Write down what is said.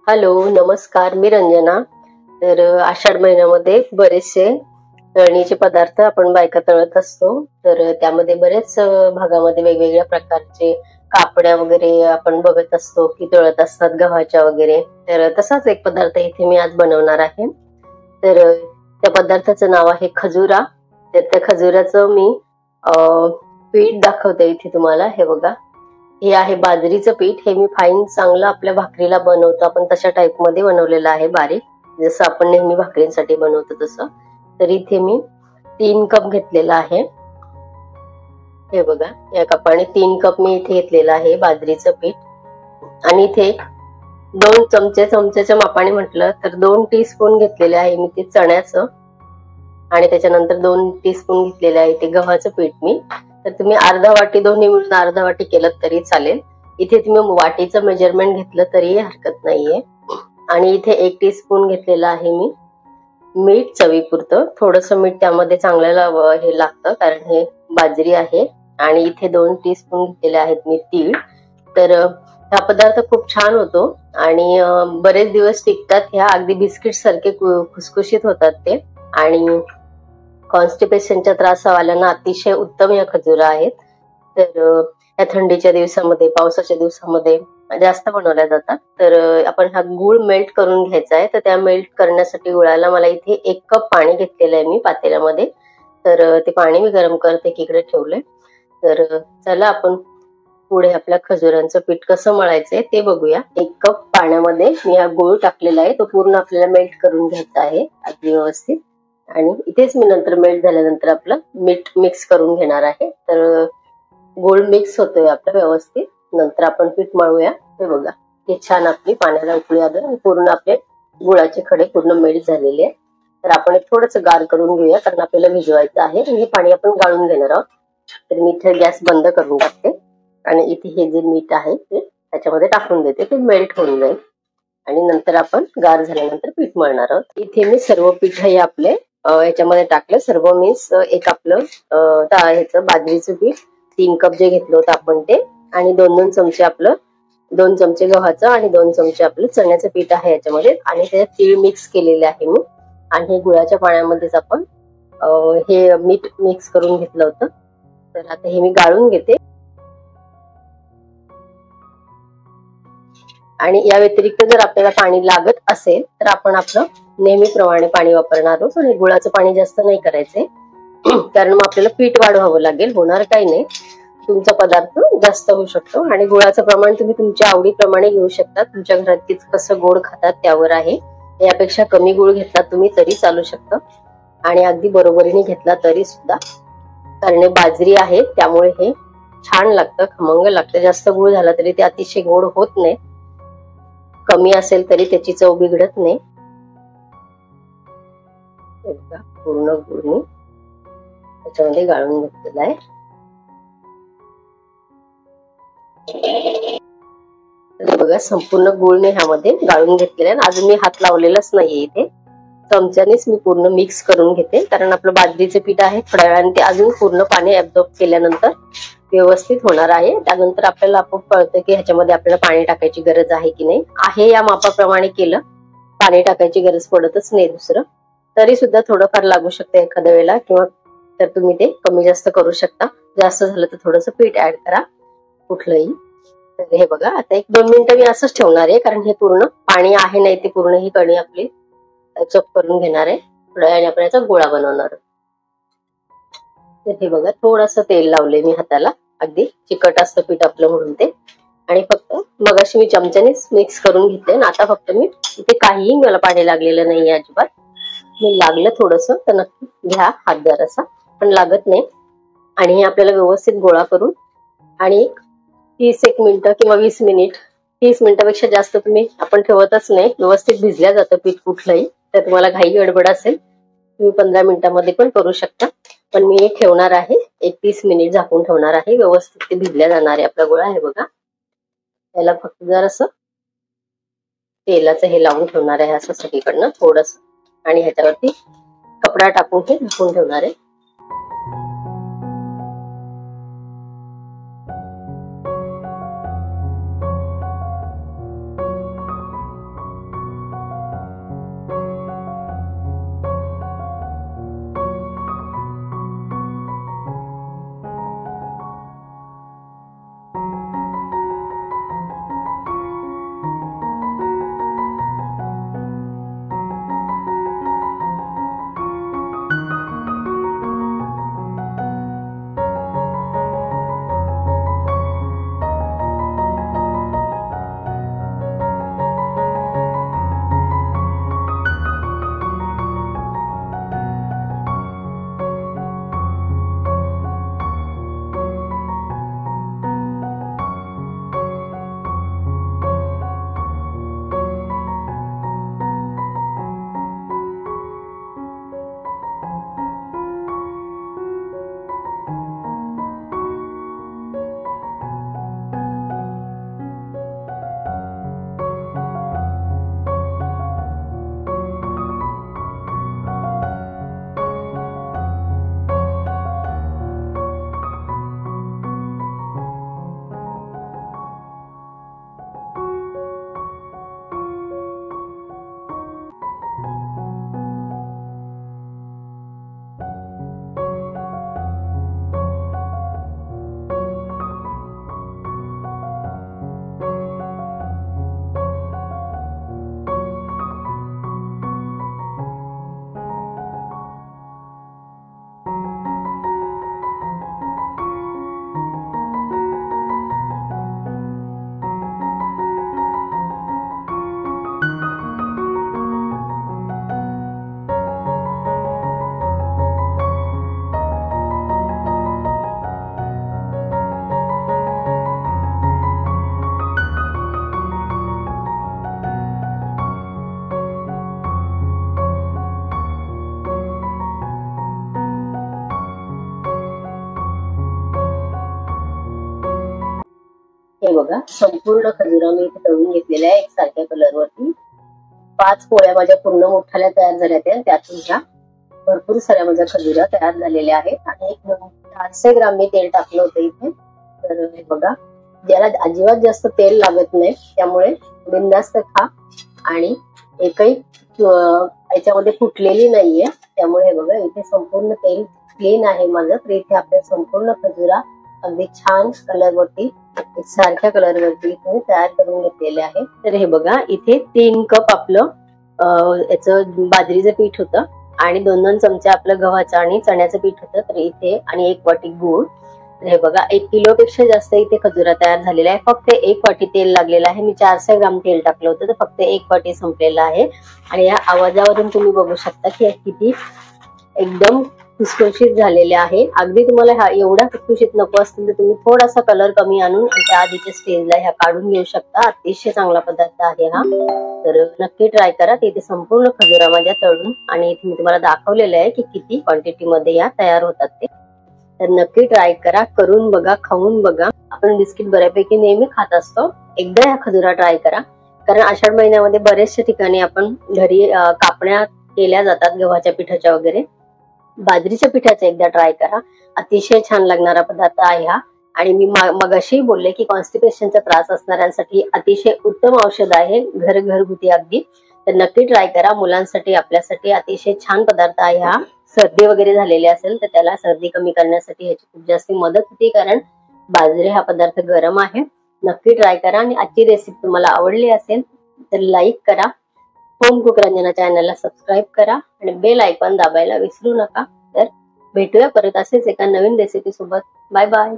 Hello नमस्कार, मी रंजना। तर आषाढ महिन्यामध्ये बरेचसे तळणीचे पदार्थ आपण बायका तळत असतो। तर त्यामध्ये बरेच भागामध्ये वेगवेगळ्या प्रकारचे कापड्या वगैरे आपण बघत असतो की तळत असतात, गव्हाच्या वगैरे। तर तसाच एक पदार्थ इथे मी आज बनवणार आहे। तर त्या पदार्थाचं नाव आहे खजुरा। तर त्या खजुराचं मी पीठ दाखवते इथे तुम्हाला। हे बघा, हे आहे बाजरीचं पीठ। हे मी फाईन चांगलं आपल्या भाकरीला बनवतो आपण तशा टाइप मध्ये बनवलेलं आहे, बारीक, जसं आपण नेहमी भाकरींसाठी बनवतो तसं। तर इथे मी 3 कप घेतलेला आहे। हे बघा, या कपाने 3 कप मी इथे घेतलेलं आहे बाजरीचं पीठ। आणि इथे 2 चमचे, चमच्याच्या मापाने म्हटलं तर 2 टीस्पून घेतलेले आहे मी ते चण्याचं। आणि त्याच्यानंतर 2 टीस्पून घेतलेले आहे ते गव्हाचं पीठ मी। तर तुम्ही अर्धा वाटी, दोन्ही मिळून अर्धा वाटी केलं तरी चालेल। इथे तुम्ही वाटीचं मेजरमेंट घेतलं तरी हरकत नाहीये। आणि इथे 1 टीस्पून घेतलेला आहे मी मीठ, चवीपुरतं। थोडंसं मीठ त्यामध्ये चांगलं हे लागतं कारण हे बाजरी आहे। आणि इथे 2 टीस्पून घेतलेले आहेत मी तीळ। तर हा पदार्थ खूप छान होतो आणि बरेच दिवस टिकतात। ह्या अगदी बिस्किट सारखे खुसखुशीत होतात ते। आणि कॉन्स्टिपेशनच्या त्रासवाल्यांना अतिशय उत्तम या खजुरा आहेत। तर या थंडीच्या दिवसामध्ये, पावसाच्या दिवसामध्ये जास्त बनवल्या जातात। तर आपण हा गूळ मेल्ट करून घ्यायचा आहे। तर त्या मेल्ट करण्यासाठी गुळाला मला इथे 1 कप पाणी घेतलेलं आहे मी पातेल्यामध्ये। तर ते पाणी मी गरम करते, एकीकडे ठेवलंय। तर चला आपण पुढे आपल्या खजुरांचं पीठ कसं मळायचंय ते बघूया। 1 कप पाण्यामध्ये मी हा गूळ टाकलेला आहे, तो पूर्ण आपल्याला मेल्ट करून घ्यायचा आहे अगदी व्यवस्थित। आणि इथेच मी नंतर मेल्ट झाल्यानंतर आपलं मीठ मिक्स करून घेणार आहे। तर गूळ मिक्स होतोय आपलं व्यवस्थित, नंतर आपण पीठ मळूया। हे बघा, हे छान आपली पाण्याला उकळी आली, पूर्ण आपले गुळाचे खडे पूर्ण मेल्ट झालेले आहे। तर आपण थोडंसं गार करून घेऊया कारण आपल्याला भिजवायचं आहे आणि हे पाणी आपण गाळून घेणार आहोत। तर मी इथे गॅस बंद करून टाकते आणि इथे हे जे मीठ आहे ते त्याच्यामध्ये टाकून देते, ते मेल्ट होऊन जाईल। आणि नंतर आपण गार झाल्यानंतर पीठ मळणार आहोत। इथे मी सर्व पीठ हे आपले याच्यामध्ये टाकलं। सर्व मीन्स एक आपलं ह्याचं बाजरीचं पीठ 3 कप जे घेतलं होतं आपण ते, आणि 2-2 चमचे आपलं, 2 चमचे गव्हाचं आणि 2 चमचे आपलं चण्याचं पीठ आहे याच्यामध्ये। आणि त्याच्यात तीळ मिक्स केलेले आहे मी। आणि हे गुळाच्या पाण्यामध्येच आपण हे मीठ मिक्स करून घेतलं होतं। तर आता हे मी गाळून घेते। आणि या व्यतिरिक्त जर आपल्याला पाणी लागत असेल तर आपण आपलं नेहमीप्रमाणे पाणी वापरणार आहोत। आणि गुळाचं पाणी जास्त नाही करायचंय कारण मग आपल्याला पीठ वाढवावं लागेल। होणार काही नाही, तुमचा पदार्थ जास्त होऊ शकतो। आणि गुळाचं प्रमाण तुम्ही तुमच्या आवडीप्रमाणे घेऊ शकता, तुमच्या घरात कसं गोड खातात त्यावर आहे। यापेक्षा कमी गुळ घेतला तुम्ही तरी चालू शकतं, आणि अगदी बरोबरीने घेतला तरी सुद्धा, कारण हे बाजरी आहे त्यामुळे हे छान लागतं, खमंग लागतं। जास्त गुळ झाला तरी ते अतिशय गोड होत नाही, कमी असेल तरी त्याची चव बिघडत नाही। पूर्ण गुळ मी त्याच्यामध्ये गाळून घेतलेला आहे। बघा, संपूर्ण गुळ मी ह्यामध्ये गाळून घेतलेला आहे। अजून मी हात लावलेलाच नाहीये, इथे चमच्यानेच मी पूर्ण मिक्स करून घेते कारण आपलं बाजरीचं पीठ आहे, थोड्या वेळाने ते अजून पूर्ण पाणी ऍब्झॉर्ब केल्यानंतर व्यवस्थित होणार आहे। त्यानंतर आपल्याला आपोआप कळतं की ह्याच्यामध्ये आपल्याला पाणी टाकायची गरज आहे की नाही आहे। या मापाप्रमाणे केलं, पाणी टाकायची गरज पडतच नाही दुसरं, तरी सुद्धा थोडंफार लागू शकतं एखाद्या वेळेला, किंवा तर तुम्ही ते कमी जास्त करू शकता। जास्त झालं तर थोडंसं पीठ ऍड करा कुठलंही। तर हे बघा, आता 1-2 मिनिटं मी असंच ठेवणार आहे कारण हे पूर्ण पाणी आहे नाही ते पूर्ण ही कणी आपली चप करून घेणार आहे। थोड्या वेळाने आपण याचा गोळा बनवणार आहोत। तर हे बघा, थोडंसं तेल लावले मी हाताला, अगदी चिकट असतं पीठ आपलं म्हणून ते। आणि फक्त मगाशी मी चमच्यानेच मिक्स करून घेतले ना, आता फक्त मी इथे काहीही मला पाणी लागलेलं नाहीये अजिबात। मी लागलं थोडंसं तर नक्की घ्या हात जरासा, पण लागत नाही। आणि हे आपल्याला व्यवस्थित गोळा करून आणि 30 मिनिटं किंवा 20 मिनिट, 30 मिनिटापेक्षा जास्त तुम्ही आपण ठेवतच नाही, व्यवस्थित भिजल्या जातं पीठ कुठलंही। तर तुम्हाला घाई गडबड असेल तुम्ही 15 मिनिटांमध्ये पण करू शकता, पण मी ठेवणार आहे 30 मिनिट झाकून ठेवणार आहे, व्यवस्थित ते भिजल्या जाणार आहे आपला गोळा। हे बघा, त्याला फक्त जरासं तेलाचं हे लावून ठेवणार आहे असं सगळीकडनं थोडंसं, आणि ह्याच्यावरती कपडा टाकून हे झाकून ठेवणार आहे। हे बघा संपूर्ण खजुरा मी इथे तळून घेतलेल्या आहे एकसारख्या कलरवरती. 5 पोळ्या माझ्या पूर्ण मोठ्याला तयार झाल्या त्या, त्यातून ह्या भरपूर साऱ्या माझ्या खजुरा तयार झालेल्या आहेत. आणि 400 ग्राम मी तेल टाकलं होतं इथे. तर हे बघा ज्याला अजिबात जास्त तेल लागत नाही त्यामुळे बिनधास्त खा. आणि एकही याच्यामध्ये फुटलेली नाहीये, त्यामुळे हे बघा इथे संपूर्ण तेल क्लीन आहे माझं. तर इथे आपल्या संपूर्ण खजुरा अगदी छान कलरवरती सारख्या कलरवरती इथे तयार करून घेतलेले आहे. तर हे बघा इथे 3 कप आपलं याचं बाजरीचं पीठ होतं आणि 2-2 चमचे आपलं गव्हाचं आणि चण्याचं पीठ होतं. तर इथे आणि 1 वाटी गूळ. तर हे बघा 1 किलोपेक्षा जास्त इथे खजुरा तयार झालेला आहे. फक्त 1 वाटी तेल लागलेलं आहे. मी 400 ग्राम तेल टाकलं होतं, तर फक्त 1 वाटी संपलेलं आहे. आणि या आवाजावरून तुम्ही बघू शकता की किती एकदम खुसखुशीत झालेले आहे. अगदी तुम्हाला हा एवढा खुसखुशीत नको असतील तर तुम्ही थोडासा कलर कमी आणून त्या आधीच्या स्टेजला ह्या काढून घेऊ शकता. अतिशय चांगला पदार्थ आहे हा. तर नक्की ट्राय करा. इथे संपूर्ण खजुरा माझ्या तळून आणि इथे मी तुम्हाला दाखवलेलं आहे की किती क्वांटिटी मध्ये या तयार होतात ते. तर नक्की ट्राय करा, करून बघा, खाऊन बघा. आपण बिस्किट बऱ्यापैकी नेहमी खात असतो, एकदा हा खजुरा ट्राय करा. कारण आषाढ महिन्यामध्ये बरेचशा ठिकाणी आपण घरी कापण्या केल्या जातात गव्हाच्या पिठाच्या वगैरे. बाजरीच्या पिठाचा एकदा ट्राय करा, अतिशय छान लागणारा पदार्थ आहे हा. आणि मी मगाशी बोलले की कॉन्स्टिपेशनचा त्रास असणाऱ्यांसाठी अतिशय उत्तम औषध आहे, घरगुती अगदी. तर नक्की ट्राय करा. मुलांसाठी आपल्यासाठी अतिशय छान पदार्थ आहे हा. सर्दी वगैरे झालेली असेल तर त्याला सर्दी कमी करण्यासाठी ह्याची खूप जास्त मदत होती, कारण बाजरी हा पदार्थ गरम आहे. नक्की ट्राय करा. आणि आजची रेसिपी तुम्हाला आवडली असेल तर लाईक करा, होम कुक रंजना चॅनलला सबस्क्राईब करा आणि बेल आयकॉन दाबायला विसरू नका. तर भेटूया परत असेच एका नवीन रेसिपी सोबत. Bye bye.